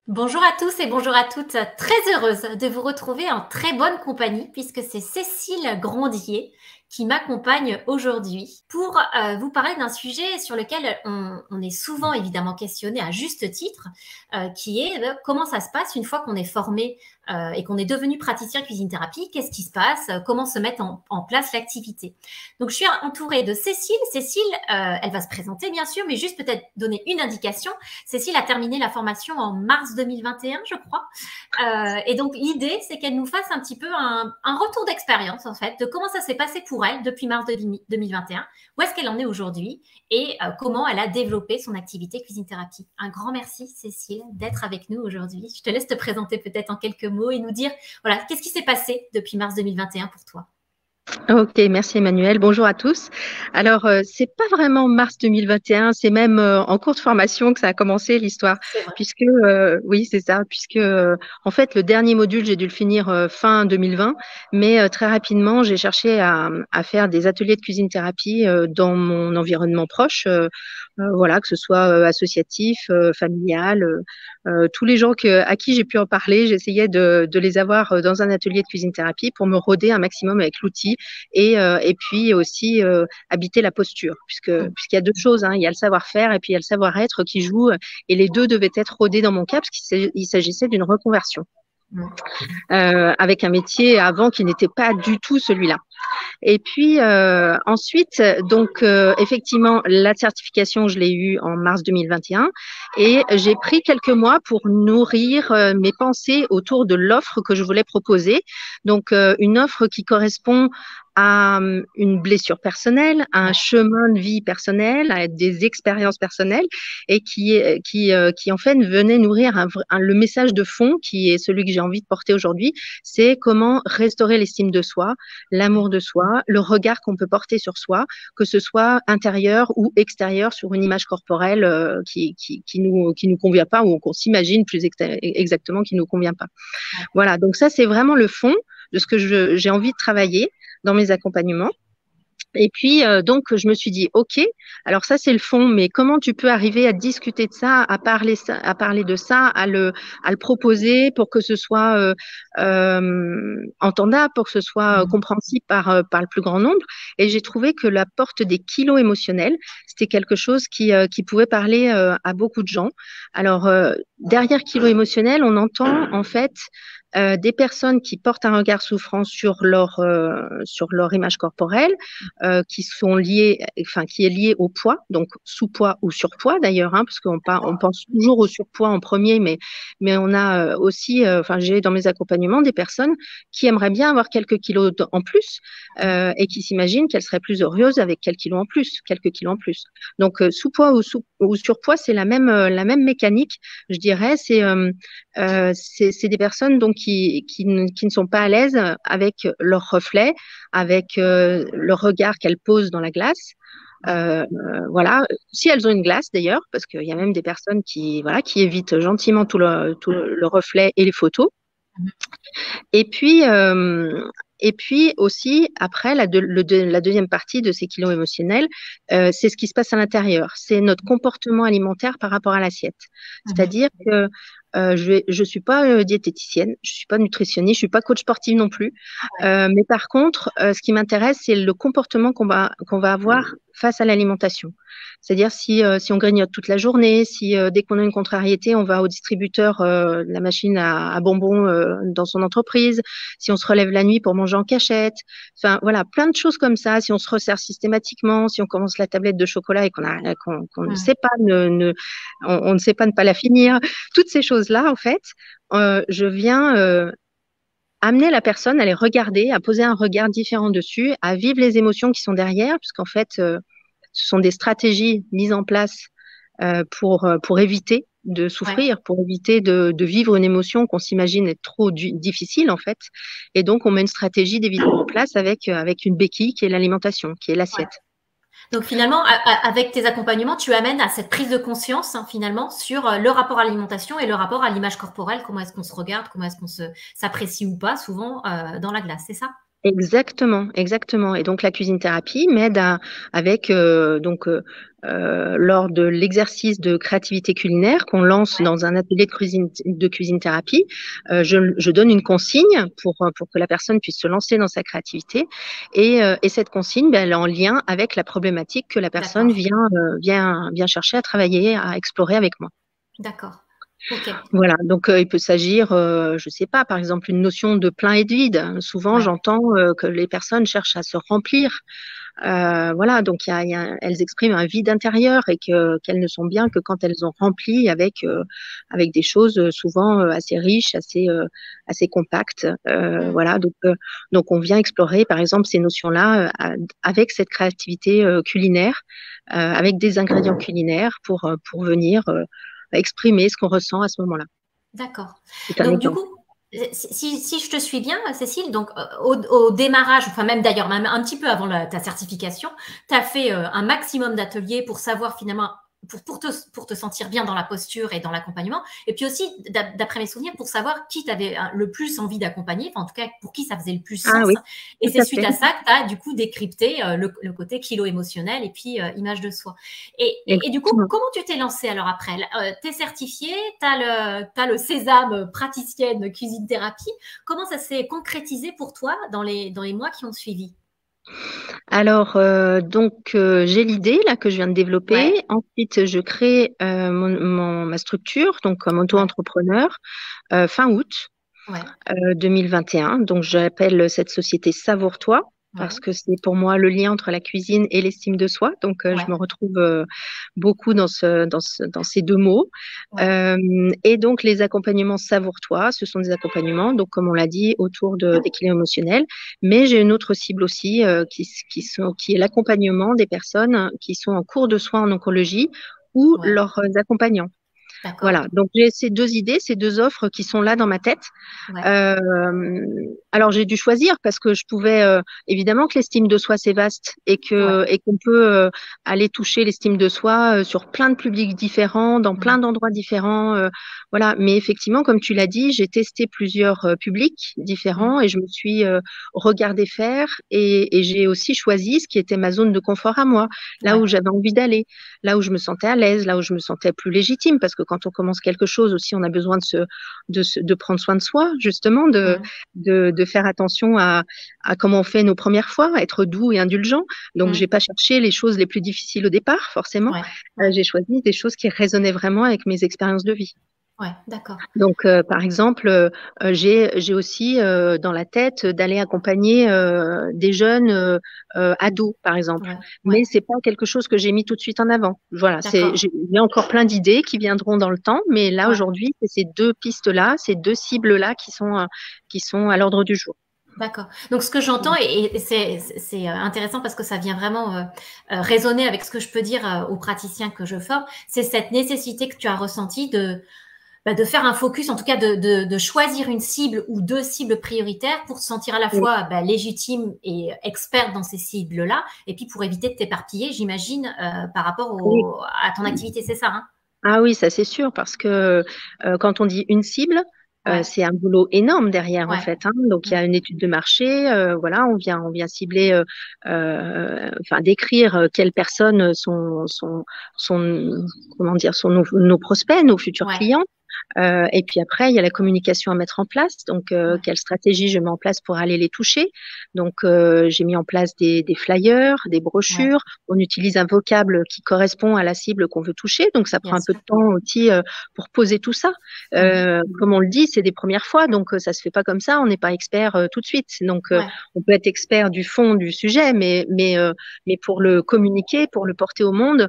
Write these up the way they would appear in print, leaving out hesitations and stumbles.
Bonjour à tous et bonjour à toutes. Très heureuse de vous retrouver en très bonne compagnie puisque c'est Cécile Grondier qui m'accompagne aujourd'hui pour vous parler d'un sujet sur lequel on est souvent évidemment questionné à juste titre, qui est comment ça se passe une fois qu'on est formé et qu'on est devenu praticien cuisine-thérapie, qu'est-ce qui se passe, comment se mettre en place l'activité. Donc je suis entourée de Cécile. Cécile, elle va se présenter bien sûr, mais juste peut-être donner une indication. Cécile a terminé la formation en mars 2021, je crois. Et donc, l'idée, c'est qu'elle nous fasse un petit peu un retour d'expérience, en fait, de comment ça s'est passé pour elle depuis mars 2021, où est-ce qu'elle en est aujourd'hui et comment elle a développé son activité cuisine-thérapie. Un grand merci, Cécile, d'être avec nous aujourd'hui. Je te laisse te présenter peut-être en quelques mots et nous dire, voilà, qu'est-ce qui s'est passé depuis mars 2021 pour toi? Ok, merci Emmanuel. Bonjour à tous. Alors, c'est pas vraiment mars 2021, c'est même en cours de formation que ça a commencé l'histoire, C'est vrai. puisque oui, c'est ça, puisque en fait le dernier module j'ai dû le finir fin 2020, mais très rapidement j'ai cherché à faire des ateliers de cuisine thérapie dans mon environnement proche, voilà, que ce soit associatif, familial, tous les gens à qui j'ai pu en parler, j'essayais de les avoir dans un atelier de cuisine thérapie pour me roder un maximum avec l'outil et puis aussi habiter la posture, puisqu'il y a deux choses, hein, il y a le savoir-faire et puis il y a le savoir-être qui joue, et les deux devaient être rodés dans mon cas parce qu'il s'agissait d'une reconversion avec un métier avant qui n'était pas du tout celui-là. Et puis ensuite, donc effectivement, la certification, je l'ai eue en mars 2021 et j'ai pris quelques mois pour nourrir mes pensées autour de l'offre que je voulais proposer. Donc une offre qui correspond à une blessure personnelle, à un chemin de vie personnel, à des expériences personnelles et qui en fait venait nourrir le message de fond qui est celui que j'ai envie de porter aujourd'hui, c'est comment restaurer l'estime de soi, l'amour de soi, le regard qu'on peut porter sur soi, que ce soit intérieur ou extérieur sur une image corporelle qui nous convient pas ou qu'on s'imagine plus exactement qui nous convient pas. Voilà, donc ça c'est vraiment le fond de ce que j'ai envie de travailler dans mes accompagnements. Et puis, donc, je me suis dit, OK, alors ça, c'est le fond, mais comment tu peux arriver à discuter de ça, à parler de ça, à le proposer pour que ce soit entendable, pour que ce soit compréhensible par le plus grand nombre. Et j'ai trouvé que la porte des kilos émotionnels, c'était quelque chose qui pouvait parler à beaucoup de gens. Alors, derrière kilos émotionnels, on entend en fait des personnes qui portent un regard souffrant sur leur image corporelle, qui sont liées, enfin qui est lié au poids, donc sous-poids ou surpoids d'ailleurs, hein, parce on pense toujours au surpoids en premier, mais on a aussi, enfin j'ai dans mes accompagnements des personnes qui aimeraient bien avoir quelques kilos en plus et qui s'imaginent qu'elles seraient plus heureuses avec quelques kilos en plus, quelques kilos en plus. Donc sous-poids ou surpoids, c'est la même mécanique, je dirais. C'est des personnes donc qui ne sont pas à l'aise avec leur reflet, avec le regard qu'elles posent dans la glace. Voilà, si elles ont une glace d'ailleurs, parce qu'il y a même des personnes voilà, qui évitent gentiment tout le reflet et les photos. Et puis aussi, après, la deuxième partie de ces kilos émotionnels, c'est ce qui se passe à l'intérieur. C'est notre comportement alimentaire par rapport à l'assiette. C'est-à-dire que je suis pas diététicienne, je suis pas nutritionniste, je suis pas coach sportif non plus. Mais par contre, ce qui m'intéresse, c'est le comportement qu'on va avoir face à l'alimentation. C'est-à-dire si on grignote toute la journée, si dès qu'on a une contrariété, on va au distributeur de la machine à bonbons dans son entreprise, si on se relève la nuit pour manger en cachette, enfin voilà, plein de choses comme ça, si on se resserre systématiquement, si on commence la tablette de chocolat et qu'on ne sait pas on ne sait pas ne pas la finir, toutes ces choses-là, en fait, je viens amener la personne à les regarder, à poser un regard différent dessus, à vivre les émotions qui sont derrière, puisqu'en fait, ce sont des stratégies mises en place pour éviter de souffrir, pour éviter de vivre une émotion qu'on s'imagine être trop difficile en fait. Et donc, on met une stratégie d'évitement en place avec une béquille qui est l'alimentation, qui est l'assiette. Donc finalement, avec tes accompagnements, tu amènes à cette prise de conscience finalement sur le rapport à l'alimentation et le rapport à l'image corporelle. Comment est-ce qu'on se regarde, comment est-ce qu'on s'apprécie ou pas souvent dans la glace, c'est ça? Exactement, exactement. Et donc la cuisine thérapie m'aide avec lors de l'exercice de créativité culinaire qu'on lance Ouais, dans un atelier de cuisine thérapie, je donne une consigne pour que la personne puisse se lancer dans sa créativité et cette consigne, ben, elle est en lien avec la problématique que la personne d'accord, vient chercher à travailler, à explorer avec moi. d'accord. Ok. Voilà, donc il peut s'agir, je sais pas, par exemple, une notion de plein et de vide. Souvent, Ouais. j'entends que les personnes cherchent à se remplir. Voilà, donc elles expriment un vide intérieur et qu'elles ne sont bien que quand elles ont rempli avec des choses souvent assez riches, assez compactes. Hmm. Voilà, donc on vient explorer, par exemple, ces notions-là avec cette créativité culinaire, avec des ingrédients culinaires pour venir exprimer ce qu'on ressent à ce moment-là. D'accord. C'est un Donc, du exemple. coup, si je te suis bien, Cécile, donc au démarrage, enfin même d'ailleurs, même un petit peu avant ta certification, tu as fait un maximum d'ateliers pour savoir finalement, pour te sentir bien dans la posture et dans l'accompagnement. Et puis aussi, d'après mes souvenirs, pour savoir qui tu avais le plus envie d'accompagner, enfin en tout cas pour qui ça faisait le plus Ah sens. oui, Et tout c'est à suite fait. à ça que tu as du coup décrypté le côté kilo émotionnel et puis image de soi. Et du coup, Exactement. comment tu t'es lancée alors après? Tu es certifiée, tu as le sésame praticienne cuisine thérapie. Comment ça s'est concrétisé pour toi dans les mois qui ont suivi? Alors, j'ai l'idée là que je viens de développer. Ouais, Ensuite, je crée ma structure, donc comme ouais, auto-entrepreneur, fin août ouais, 2021. Donc, j'appelle cette société Savoure-toi parce ouais, que c'est pour moi le lien entre la cuisine et l'estime de soi. Donc, je ouais, me retrouve beaucoup dans ces deux mots. ouais, Et donc, les accompagnements Savoure-toi, ce sont des accompagnements, donc comme on l'a dit, autour d'équilibre émotionnel. Mais j'ai une autre cible aussi qui est l'accompagnement des personnes qui sont en cours de soins en oncologie ou ouais. leurs accompagnants. D'accord. Voilà, donc j'ai ces deux idées, ces deux offres qui sont là dans ma tête. Ouais, Euh, alors j'ai dû choisir parce que je pouvais évidemment que l'estime de soi c'est vaste ouais. et qu'on peut aller toucher l'estime de soi sur plein de publics différents, dans plein Mm. d'endroits différents, voilà. Mais effectivement, comme tu l'as dit, j'ai testé plusieurs publics différents Mhm. et je me suis regardée faire et j'ai aussi choisi ce qui était ma zone de confort à moi, là Ouais, où j'avais envie d'aller, là où je me sentais à l'aise, là où je me sentais plus légitime, parce que quand on commence quelque chose aussi, on a besoin de prendre soin de soi, justement, mm. de faire attention à comment on fait nos premières fois, être doux et indulgent. Donc, Mm. j'ai pas cherché les choses les plus difficiles au départ, forcément. Ouais, ouais, J'ai choisi des choses qui résonnaient vraiment avec mes expériences de vie. ouais, d'accord. Donc, par exemple, j'ai aussi dans la tête d'aller accompagner des jeunes ados, par exemple. Ouais, ouais, Mais c'est pas quelque chose que j'ai mis tout de suite en avant. Voilà, d'accord. j'ai encore plein d'idées qui viendront dans le temps, mais là Ouais. aujourd'hui, c'est ces deux pistes-là, ces deux cibles-là qui sont à l'ordre du jour. D'accord. Donc, ce que j'entends, et c'est intéressant parce que ça vient vraiment résonner avec ce que je peux dire aux praticiens que je forme, c'est cette nécessité que tu as ressentie de faire un focus, en tout cas de choisir une cible ou deux cibles prioritaires pour se sentir à la Oui, fois légitime et experte dans ces cibles-là, et puis pour éviter de t'éparpiller, j'imagine, par rapport oui. à ton activité, c'est ça, hein? Ah oui, ça c'est sûr, parce que quand on dit une cible, Ouais, c'est un boulot énorme derrière en ouais, fait, hein. Donc il y mm, a une étude de marché, voilà, on vient cibler, enfin décrire quelles personnes sont comment dire, sont nos prospects, nos futurs ouais, clients. Et puis après, il y a la communication à mettre en place. Donc, ouais, quelle stratégie je mets en place pour aller les toucher? Donc, j'ai mis en place des flyers, des ouais, brochures. On utilise un vocable qui correspond à la cible qu'on veut toucher. Donc, ça prend bien un peu de sûr. temps aussi pour poser tout ça. Mhm, Comme on le dit, c'est des premières fois, donc ça se fait pas comme ça. On n'est pas expert tout de suite. Donc, ouais, on peut être expert du fond du sujet, mais pour le communiquer, pour le porter au monde,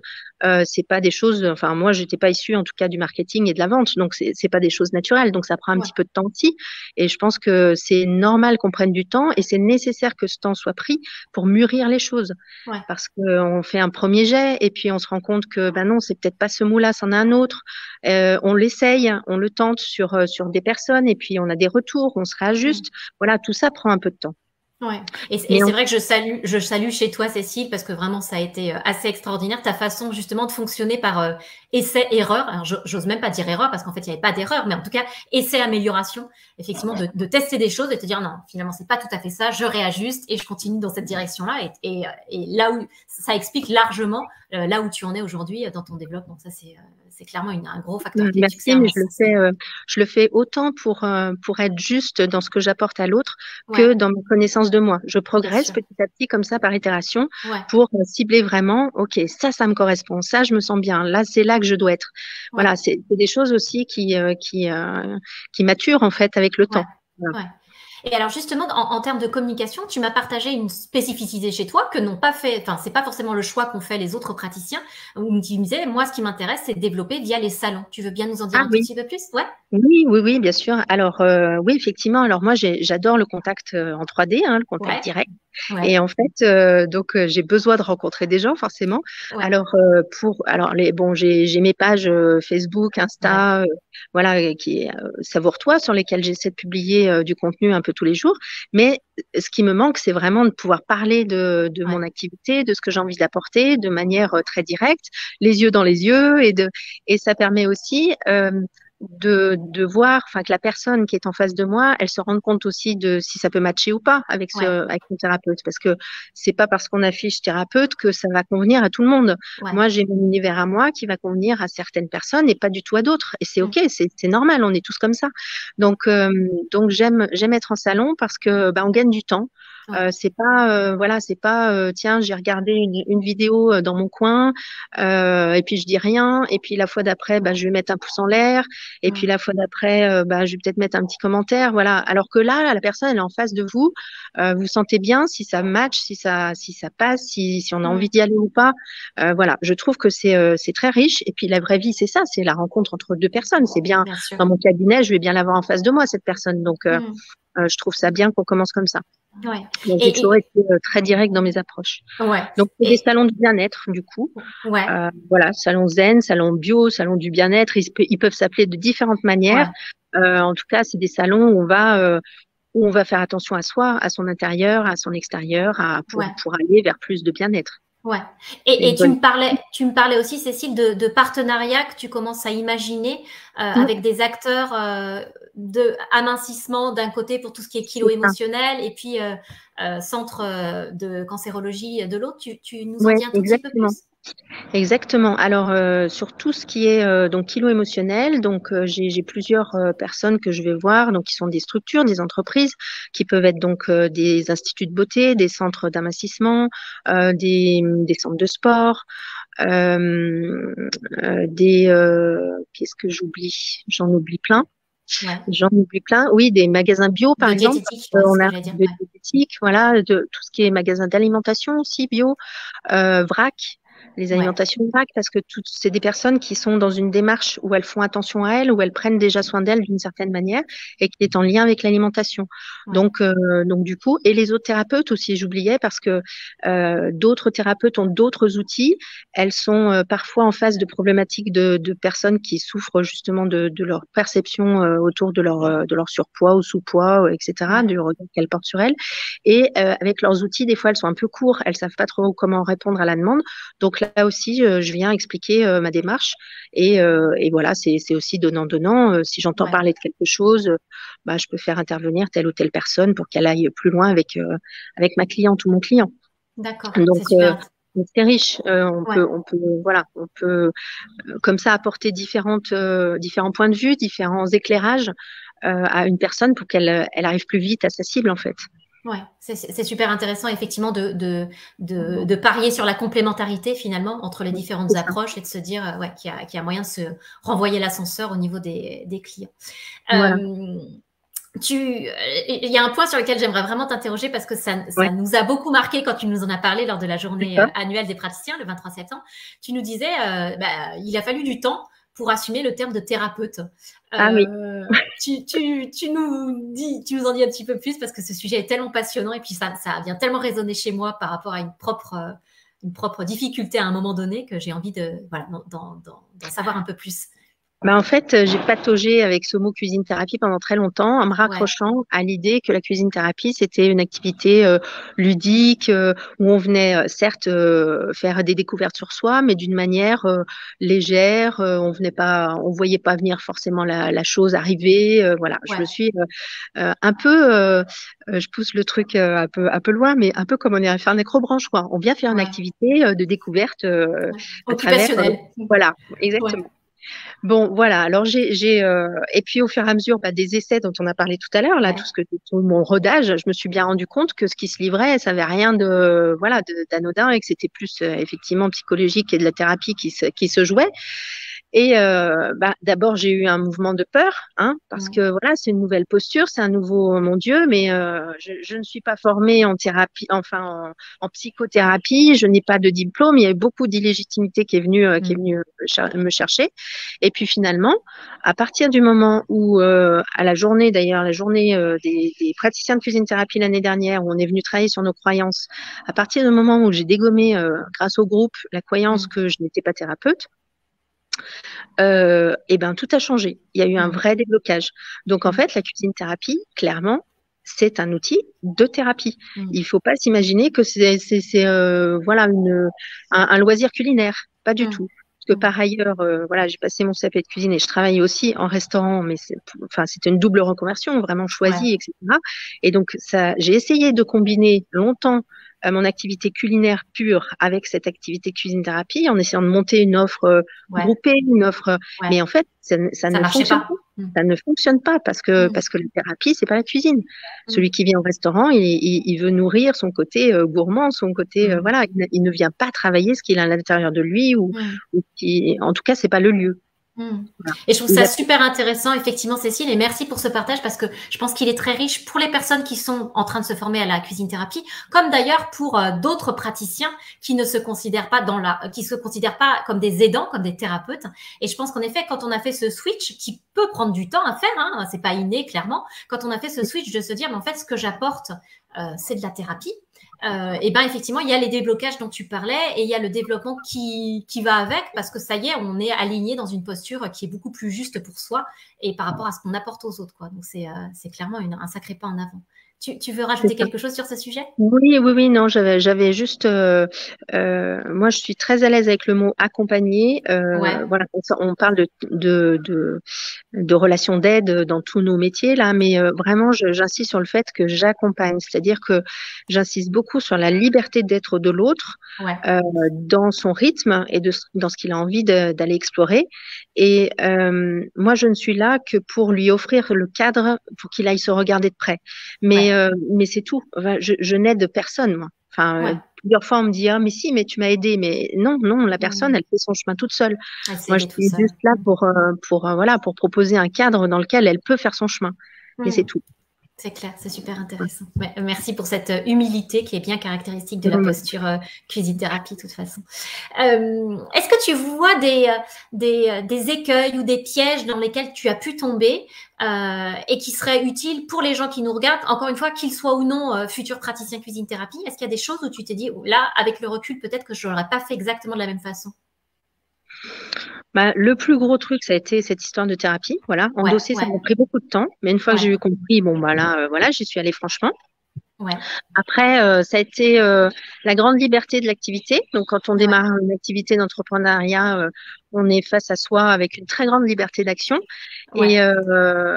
c'est pas des choses. Enfin, moi, j'étais pas issue en tout cas du marketing et de la vente, donc c'est pas des choses naturelles. Donc, ça prend un ouais, petit peu de temps aussi. Et je pense que c'est normal qu'on prenne du temps et c'est nécessaire que ce temps soit pris pour mûrir les choses. ouais, Parce qu'on fait un premier jet et puis on se rend compte que ben non, c'est peut-être pas ce mot-là, c'en a un autre. On l'essaye, on le tente sur des personnes et puis on a des retours, on se mm, réajuste. Voilà, tout ça prend un peu de temps. Ouais. Et Mais c'est vrai que je salue chez toi, Cécile, parce que vraiment, ça a été assez extraordinaire, ta façon justement de fonctionner par essai-erreur. Alors, j'ose même pas dire erreur, parce qu'en fait, il n'y avait pas d'erreur, mais en tout cas, essai-amélioration, effectivement, de tester des choses et te dire non, finalement, c'est pas tout à fait ça, je réajuste et je continue dans cette direction-là. Et là où ça explique largement là où tu en es aujourd'hui dans ton développement. Ça, c'est clairement un gros facteur clé de succès, merci, à mais mon sens. je le fais autant pour être juste dans ce que j'apporte à l'autre Ouais, que dans ma connaissance de moi. Je bien progresse sûr. petit à petit comme ça par itération Ouais, pour cibler vraiment, OK, ça me correspond, ça, je me sens bien, là, c'est là que je dois être. ouais, Voilà, c'est des choses aussi qui maturent en fait avec le ouais, temps. Voilà. ouais. Et alors justement, en termes de communication, tu m'as partagé une spécificité chez toi que n'ont pas fait, enfin, c'est pas forcément le choix qu'ont fait les autres praticiens, où tu me disais, moi, ce qui m'intéresse, c'est de développer via les salons. Tu veux bien nous en dire Ah un tout oui. petit peu plus? Ouais, Oui, bien sûr. Alors, oui, effectivement. Alors, moi, j'adore le contact en 3D, hein, le contact ouais, direct. Et ouais, en fait, j'ai besoin de rencontrer des gens, forcément. ouais, Alors, bon, j'ai mes pages Facebook, ouais, Insta, voilà, qui Savoure-toi, sur lesquelles j'essaie de publier du contenu un peu tous les jours. Mais ce qui me manque, c'est vraiment de pouvoir parler de ouais, mon activité, de ce que j'ai envie d'apporter, de manière très directe, les yeux dans les yeux, et ça permet aussi de voir, enfin, que la personne qui est en face de moi, elle se rende compte aussi de si ça peut matcher ou pas ouais, avec mon thérapeute, parce que c'est pas parce qu'on affiche thérapeute que ça va convenir à tout le monde. ouais. Moi, j'ai mon univers à moi qui va convenir à certaines personnes et pas du tout à d'autres, et c'est Mm. ok, c'est normal, on est tous comme ça. Donc j'aime être en salon parce que on gagne du temps. Ouais, C'est pas voilà, c'est pas tiens, j'ai regardé une vidéo dans mon coin et puis je dis rien, et puis la fois d'après je vais mettre un pouce en l'air, et puis mm, la fois d'après je vais peut-être mettre un petit commentaire, voilà. Alors que là, la personne elle est en face de vous, vous sentez bien si ça match, si ça passe, si on a envie mm. d'y aller ou pas. Voilà, je trouve que c'est très riche, et puis la vraie vie c'est ça, c'est la rencontre entre deux personnes. C'est bien, Bien sûr. dans mon cabinet, je vais bien l'avoir en face de moi cette personne, donc Mm. je trouve ça bien qu'on commence comme ça. Ouais. Donc, j'ai toujours Et, été très direct dans mes approches. ouais. Donc, c'est des Et, salons de bien-être, du coup. ouais, Voilà, salon zen, salon bio, salon du bien-être. Ils peuvent s'appeler de différentes manières. ouais. En tout cas, c'est des salons où on va faire attention à soi, à son intérieur, à son extérieur, Ouais. pour aller vers plus de bien-être. Ouais. C'est Et une bonne. tu me parlais aussi, Cécile, de partenariats que tu commences à imaginer Mm, avec des acteurs de amincissement d'un côté pour tout ce qui est kilo c'est ça. émotionnel et puis centre de cancérologie de l'autre. Tu nous en Ouais, dis un tout petit peu exactement. plus? Exactement. Alors, sur tout ce qui est donc kilo émotionnel, donc j'ai plusieurs personnes que je vais voir, donc qui sont des structures, des entreprises, qui peuvent être donc des instituts de beauté, des centres d'amincissement, des centres de sport, euh, qu'est-ce que j'oublie? J'en oublie plein. Ouais. J'en oublie plein. Oui, des magasins bio, par De exemple. diététique, ouais, c'est ce On que a j'allais dire. de Ouais. diététique, voilà, de tout ce qui est magasin d'alimentation aussi bio, vrac, les Ouais. alimentations vrac, parce que c'est des personnes qui sont dans une démarche où elles font attention à elles, où elles prennent déjà soin d'elles d'une certaine manière, et qui est en lien avec l'alimentation. Ouais. Donc du coup, et les autres thérapeutes aussi, j'oubliais, parce que d'autres thérapeutes ont d'autres outils. Elles sont parfois en face de problématiques de personnes qui souffrent justement de leur perception autour de leur surpoids ou sous-poids, etc., Ouais. du regard qu'elles portent sur elles. Et avec leurs outils, des fois, elles sont un peu courts, elles savent pas trop comment répondre à la demande. Donc là aussi, je viens expliquer ma démarche. Et voilà, c'est aussi donnant-donnant. Si j'entends Ouais. parler de quelque chose, je peux faire intervenir telle ou telle personne pour qu'elle aille plus loin avec ma cliente ou mon client. D'accord. Donc, C'est super. c'est riche. Ouais. Voilà, on peut comme ça apporter différents points de vue, différents éclairages à une personne pour qu'elle arrive plus vite à sa cible, en fait. Ouais, c'est super intéressant effectivement de parier sur la complémentarité finalement entre les différentes C'est ça. approches et de se dire ouais, qu'il y a moyen de se renvoyer l'ascenseur au niveau des clients. Voilà. Euh, il y a un point sur lequel j'aimerais vraiment t'interroger parce que Ouais. ça nous a beaucoup marqué quand tu nous en as parlé lors de la journée D'accord. annuelle des praticiens le 23 septembre. Tu nous disais il a fallu du temps pour assumer le terme de thérapeute. Ah oui. Tu nous en dis un petit peu plus parce que ce sujet est tellement passionnant et puis ça vient tellement résonner chez moi par rapport à une propre difficulté à un moment donné que j'ai envie de voilà d'en savoir un peu plus. En fait, j'ai pataugé avec ce mot cuisine thérapie pendant très longtemps, en me Ouais, raccrochant à l'idée que la cuisine thérapie, c'était une activité ludique où on venait certes faire des découvertes sur soi, mais d'une manière légère. On venait pas, on voyait pas venir forcément la chose arriver. Voilà, je ouais, me suis un peu, je pousse le truc un peu loin, mais un peu comme on irait faire un acrobranche, quoi. On vient faire une ouais, activité de découverte ouais. à travers, Occupationnel. voilà, Ouais, exactement. Bon, voilà. Alors et puis au fur et à mesure des essais dont on a parlé tout à l'heure, là, ouais. tout mon rodage, je me suis bien rendu compte que ce qui se livrait, ça avait rien de, voilà, d'anodin et que c'était plus effectivement psychologique et de la thérapie qui se jouait. Et d'abord, j'ai eu un mouvement de peur, hein, parce Mm, que voilà, c'est une nouvelle posture, c'est un nouveau, mon Dieu, mais je ne suis pas formée en thérapie, en psychothérapie, je n'ai pas de diplôme. Il y a eu beaucoup d'illégitimité qui est mm, venue me chercher. Et puis finalement, à partir du moment où, à la journée d'ailleurs, la journée des praticiens de cuisine thérapie l'année dernière, où on est venu travailler sur nos croyances, à partir du moment où j'ai dégommé, grâce au groupe, la croyance mm, que je n'étais pas thérapeute, et ben tout a changé. Il y a eu un mm, vrai déblocage. Donc en mm, fait, la cuisine thérapie, clairement, c'est un outil de thérapie. mm, Il faut pas s'imaginer que voilà un loisir culinaire, pas du mm, tout. Parce que mm, par ailleurs, voilà, j'ai passé mon CAP de cuisine et je travaille aussi en restaurant, mais c'était une double reconversion, vraiment ouais, choisie, etc. Et donc ça, j'ai essayé de combiner longtemps mon activité culinaire pure avec cette activité cuisine-thérapie en essayant de monter une offre ouais, groupée, une offre. ouais. Mais en fait, ça Ça ne marchait fonctionne pas. pas. Mm, Ça ne fonctionne pas mm, parce que la thérapie, c'est pas la cuisine. Celui mm, qui vient au restaurant, il veut nourrir son côté gourmand, son côté mm, voilà, il ne vient pas travailler ce qu'il a à l'intérieur de lui mm. ou qui, en tout cas, c'est pas le lieu. Hmm. Voilà. Et je trouve Il ça a- super intéressant, effectivement, Cécile, et merci pour ce partage parce que je pense qu'il est très riche pour les personnes qui sont en train de se former à la cuisine thérapie, comme d'ailleurs pour d'autres praticiens qui ne se considèrent pas qui se considèrent pas comme des aidants, comme des thérapeutes. Et je pense qu'en effet, quand on a fait ce switch, qui peut prendre du temps à faire, hein, c'est pas inné clairement, quand on a fait ce switch de se dire, mais en fait, ce que j'apporte, c'est de la thérapie. Et ben effectivement, il y a les déblocages dont tu parlais et il y a le développement qui va avec parce que ça y est, on est aligné dans une posture qui est beaucoup plus juste pour soi et par rapport à ce qu'on apporte aux autres. Quoi. Donc c'est clairement un sacré pas en avant. Tu veux c'est rajouter ça. quelque chose sur ce sujet? Oui, non, j'avais juste, moi, je suis très à l'aise avec le mot accompagner. Ouais, Voilà, on parle de relations d'aide dans tous nos métiers là, mais vraiment, j'insiste sur le fait que j'accompagne, c'est-à-dire que j'insiste beaucoup sur la liberté d'être de l'autre ouais, dans son rythme et dans ce qu'il a envie d'aller explorer. Et moi, je ne suis là que pour lui offrir le cadre pour qu'il aille se regarder de près. ouais, Mais c'est tout. Enfin, je n'aide personne, moi. Enfin, ouais. plusieurs fois, on me dit, ah, mais si, mais tu m'as aidé. Mais non, non, la personne, Mmh. elle fait son chemin toute seule. Ouais, c'est Moi, je aider tout suis seul. juste là voilà, pour proposer un cadre dans lequel elle peut faire son chemin. Mais Mmh. c'est tout. C'est clair, c'est super intéressant. Ouais, merci pour cette humilité qui est bien caractéristique de la Mm. posture cuisine thérapie, de toute façon. Est-ce que tu vois des écueils ou des pièges dans lesquels tu as pu tomber et qui seraient utiles pour les gens qui nous regardent, encore une fois, qu'ils soient ou non futurs praticiens cuisine thérapie? Est-ce qu'il y a des choses où tu t'es dit, oh, là, avec le recul, peut-être que je l'aurais pas fait exactement de la même façon? Le plus gros truc, ça a été cette histoire de thérapie. Voilà, Ouais, endosser, ça ouais, m'a pris beaucoup de temps. Mais une fois que ouais, j'ai eu compris, bon, bah là, voilà, j'y suis allée franchement. ouais, Après, ça a été la grande liberté de l'activité. Donc, quand on ouais, démarre une activité d'entrepreneuriat, on est face à soi avec une très grande liberté d'action. ouais,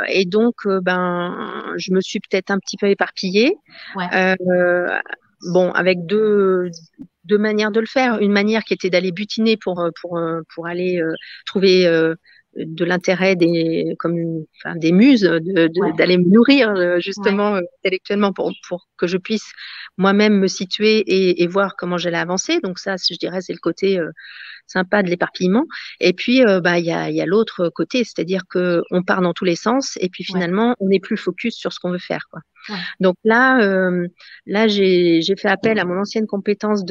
Et donc, je me suis peut-être un petit peu éparpillée. ouais, Euh, bon, avec deux manières de le faire. Une manière qui était d'aller butiner pour aller trouver de l'intérêt enfin, des muses, ouais, d'aller me nourrir ouais, justement intellectuellement pour que je puisse moi-même me situer et voir comment j'allais avancer. Donc ça, je dirais, c'est le côté sympa de l'éparpillement. Et puis, il y a l'autre côté, c'est-à-dire que on part dans tous les sens et puis ouais, finalement, on n'est plus focus sur ce qu'on veut faire, quoi. ouais. Donc là, j'ai fait appel à mon ancienne compétence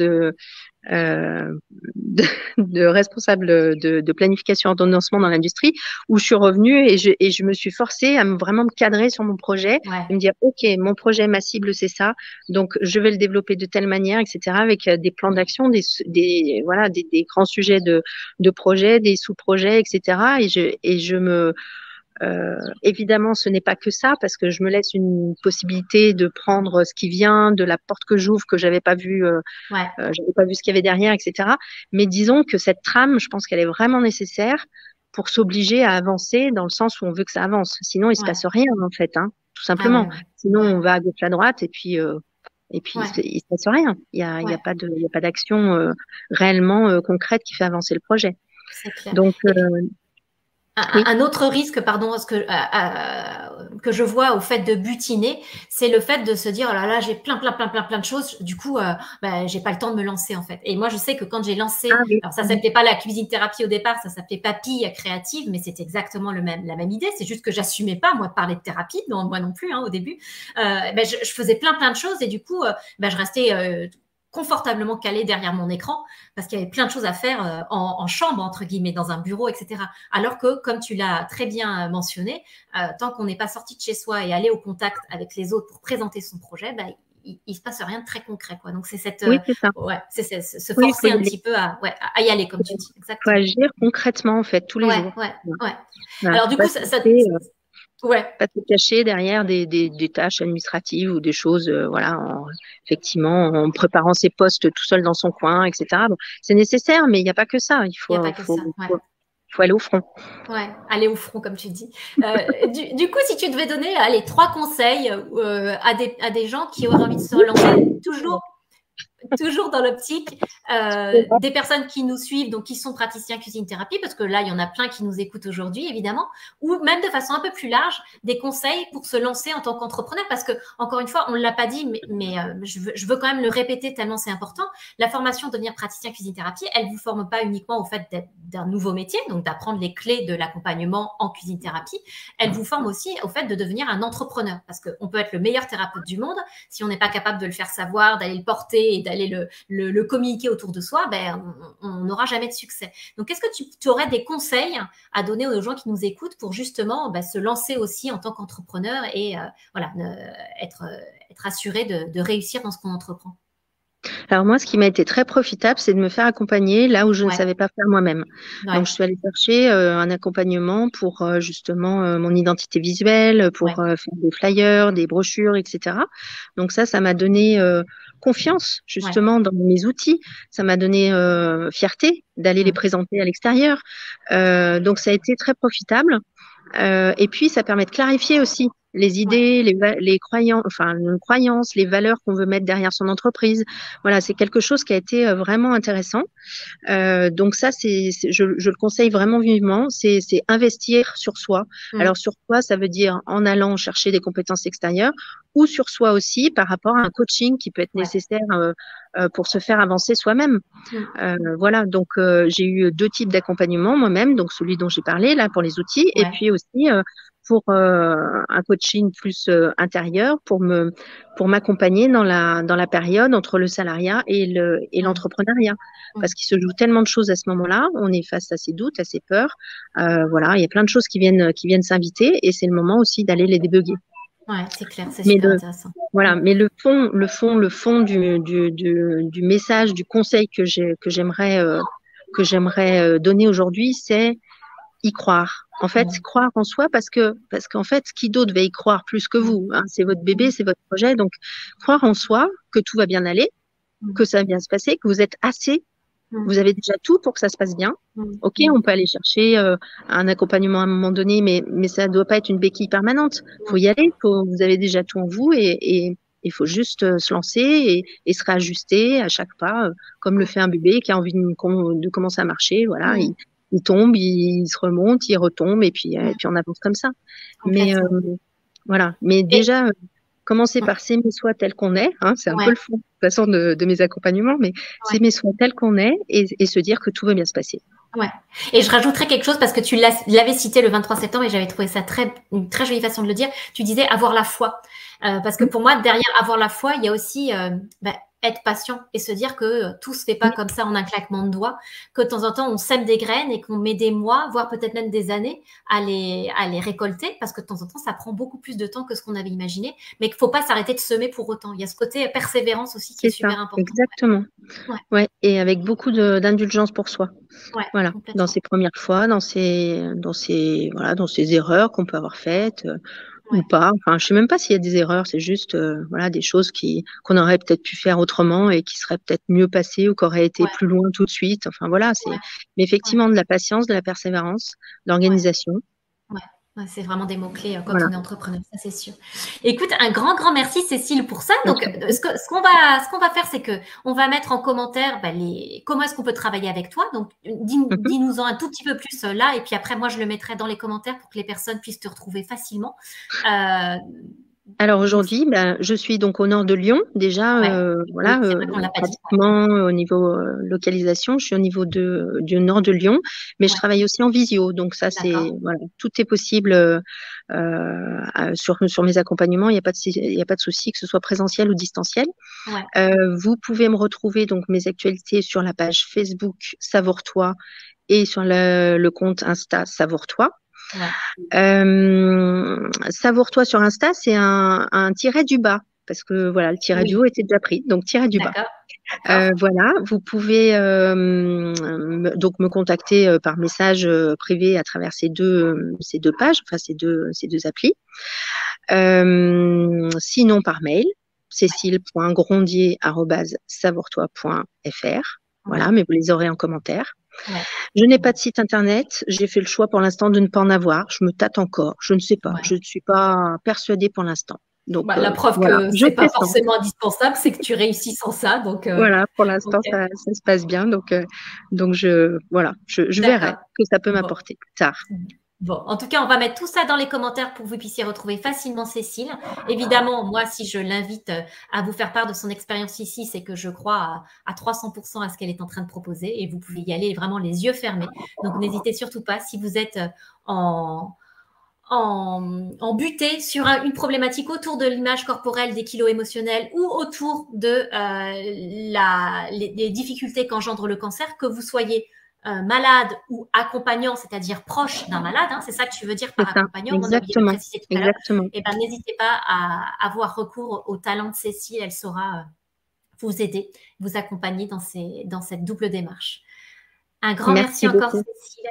de responsable de planification ordonnancement dans l'industrie, où je suis revenue et je me suis forcée à vraiment me cadrer sur mon projet et me dire, OK, mon projet, ma cible, c'est ça. Donc, je vais le développer de telle manière, etc., avec des plans d'action, voilà, des grands sujets de projet, des sous-projets, etc. Évidemment, ce n'est pas que ça, parce que je me laisse une possibilité de prendre ce qui vient, de la porte que j'ouvre, que j'avais pas vu, j'avais pas vu ce qu'il y avait derrière, etc. Mais disons que cette trame, je pense qu'elle est vraiment nécessaire pour s'obliger à avancer dans le sens où on veut que ça avance. Sinon, il se passe rien, en fait, hein, tout simplement. Sinon, on va à gauche, à droite, et puis il se passe rien. Il y a pas d'action réellement concrète qui fait avancer le projet. C'est clair. Donc, un autre risque, pardon, que je vois au fait de butiner, c'est le fait de se dire, oh là là, j'ai plein de choses, du coup, j'ai pas le temps de me lancer, en fait. Et moi, je sais que quand j'ai lancé, alors ça s'appelait pas la cuisine thérapie au départ, ça s'appelait Papille Créative, mais c'était exactement la même idée. C'est juste que j'assumais pas, moi, de parler de thérapie, non, moi non plus, hein, au début. Je faisais plein de choses et du coup, je restais confortablement calée derrière mon écran parce qu'il y avait plein de choses à faire en chambre, entre guillemets, dans un bureau, etc. Alors que, comme tu l'as très bien mentionné, tant qu'on n'est pas sorti de chez soi et allé au contact avec les autres pour présenter son projet, il se passe rien de très concret, quoi. Donc, c'est cette, c'est se forcer un petit peu à y aller, comme tu dis. Exactement. Il faut agir concrètement, en fait, tous les jours. Alors, du coup, pas se cacher derrière des tâches administratives ou des choses, effectivement, en préparant ses postes tout seul dans son coin, etc. Bon, c'est nécessaire, mais il n'y a pas que ça. Il faut aller au front. Ouais, aller au front, comme tu dis. Du coup, si tu devais donner 3 conseils à des gens qui auraient envie de se relancer, toujours dans l'optique des personnes qui nous suivent, donc qui sont praticiens cuisine thérapie, parce que là, il y en a plein qui nous écoutent aujourd'hui, évidemment, ou même de façon un peu plus large, des conseils pour se lancer en tant qu'entrepreneur, parce que, encore une fois, on ne l'a pas dit, mais je veux quand même le répéter tellement c'est important. La formation devenir praticien cuisine thérapie, elle ne vous forme pas uniquement au fait d'un nouveau métier, donc d'apprendre les clés de l'accompagnement en cuisine thérapie, elle vous forme aussi au fait de devenir un entrepreneur, parce qu'on peut être le meilleur thérapeute du monde, si on n'est pas capable de le faire savoir, d'aller le porter et d'aller le communiquer autour de soi, on n'aura jamais de succès. Donc, est-ce que tu aurais des conseils à donner aux gens qui nous écoutent pour justement se lancer aussi en tant qu'entrepreneur et être assuré de réussir dans ce qu'on entreprend? Alors moi, ce qui m'a été très profitable, c'est de me faire accompagner là où je ne savais pas faire moi-même. Donc, je suis allée chercher un accompagnement pour justement mon identité visuelle, pour faire des flyers, des brochures, etc. Donc ça m'a donné confiance justement dans mes outils. Ça m'a donné fierté d'aller les présenter à l'extérieur. Donc, ça a été très profitable. Et puis, ça permet de clarifier aussi les idées, les croyances, les valeurs qu'on veut mettre derrière son entreprise. Voilà, c'est quelque chose qui a été vraiment intéressant. Donc ça, je le conseille vraiment vivement, c'est investir sur soi. Alors sur soi, ça veut dire en allant chercher des compétences extérieures ou sur soi aussi par rapport à un coaching qui peut être nécessaire pour se faire avancer soi-même. Voilà, donc j'ai eu 2 types d'accompagnement moi-même, donc celui dont j'ai parlé là pour les outils et puis aussi pour un coaching plus intérieur pour m'accompagner dans la période entre le salariat et l'entrepreneuriat, parce qu'il se joue tellement de choses à ce moment-là, on est face à ses doutes, à ses peurs, voilà, il y a plein de choses qui viennent s'inviter et c'est le moment aussi d'aller les débugger. Ouais, c'est clair, c'est super intéressant. Voilà, mais le fond du message, du conseil que j'aimerais donner aujourd'hui, c'est y croire. En fait, croire en soi parce qu'en fait, qui d'autre va y croire plus que vous, hein, c'est votre bébé, c'est votre projet. Donc, croire en soi, que tout va bien aller, que ça va bien se passer, que vous êtes assez, vous avez déjà tout pour que ça se passe bien. Ok, on peut aller chercher un accompagnement à un moment donné, mais ça ne doit pas être une béquille permanente. Il faut y aller, vous avez déjà tout en vous et il faut juste se lancer et se réajuster à chaque pas, comme le fait un bébé qui a envie de commencer à marcher. Voilà, il tombe, il se remonte, il retombe et puis on avance comme ça. Mais voilà. Mais déjà, commencer par s'aimer soi tel qu'on est, hein, c'est un peu le fond de toute façon de mes accompagnements, mais s'aimer soi tel qu'on est et se dire que tout va bien se passer. Ouais. Et je rajouterais quelque chose parce que tu l'avais cité le 23 septembre et j'avais trouvé ça une très jolie façon de le dire. Tu disais avoir la foi. Parce que pour moi, derrière avoir la foi, il y a aussi être patient et se dire que tout se fait pas comme ça en un claquement de doigts, que de temps en temps, on sème des graines et qu'on met des mois, voire peut-être même des années à les récolter, parce que de temps en temps, ça prend beaucoup plus de temps que ce qu'on avait imaginé, mais qu'il ne faut pas s'arrêter de semer pour autant. Il y a ce côté persévérance aussi qui est C'est ça, super important. exactement. Ouais. Ouais, et avec beaucoup d'indulgence pour soi. Ouais, Voilà, dans ces premières fois, dans ces erreurs qu'on peut avoir faites ou pas. Enfin, je sais même pas s'il y a des erreurs, c'est juste voilà, des choses qu'on aurait peut-être pu faire autrement et qui seraient peut-être mieux passées ou qui auraient été plus loin tout de suite. Enfin voilà, mais effectivement de la patience, de la persévérance, de l'organisation. Ouais, c'est vraiment des mots-clés quand Voilà. on est entrepreneur, ça c'est sûr. Écoute, un grand merci Cécile pour ça. Donc, ce qu'on va faire, c'est qu'on va mettre en commentaire comment est-ce qu'on peut travailler avec toi. Donc, dis-nous-en un tout petit peu plus là, et puis après, moi, je le mettrai dans les commentaires pour que les personnes puissent te retrouver facilement. Alors aujourd'hui, je suis donc au nord de Lyon. Déjà, voilà, pratiquement au niveau localisation, je suis au niveau du nord de Lyon, mais je travaille aussi en visio. Donc ça, voilà, tout est possible sur mes accompagnements. Il n'y a pas de souci que ce soit présentiel ou distanciel. Vous pouvez me retrouver donc mes actualités sur la page Facebook Savoure-toi et sur le compte Insta Savoure-toi. Savoure-toi sur Insta, c'est un tiret du bas, parce que voilà, le tiret du haut était déjà pris, donc tiret du bas. Voilà, vous pouvez donc me contacter par message privé à travers ces deux pages, enfin ces deux applis. Sinon par mail, cécile.grondier@savourtoi.fr. Voilà, mais vous les aurez en commentaire. Je n'ai pas de site internet. J'ai fait le choix pour l'instant de ne pas en avoir. Je me tâte encore. Je ne sais pas. Je ne suis pas persuadée pour l'instant. Donc, la preuve que ce n'est pas forcément indispensable, c'est que tu réussis sans ça. Donc, voilà, pour l'instant, ça se passe bien. Donc je verrai que ça peut m'apporter plus tard. Bon, en tout cas, on va mettre tout ça dans les commentaires pour que vous puissiez retrouver facilement Cécile. Évidemment, moi, si je l'invite à vous faire part de son expérience ici, c'est que je crois à 300% à ce qu'elle est en train de proposer et vous pouvez y aller vraiment les yeux fermés. Donc, n'hésitez surtout pas si vous êtes buté sur une problématique autour de l'image corporelle, des kilos émotionnels ou autour de les difficultés qu'engendre le cancer, que vous soyez malade ou accompagnant, c'est-à-dire proche d'un malade, c'est ça que tu veux dire par accompagnant, on a oublié de préciser tout à l'heure, et n'hésitez pas à avoir recours au talent de Cécile, elle saura vous aider, vous accompagner dans cette double démarche. Un grand merci encore Cécile.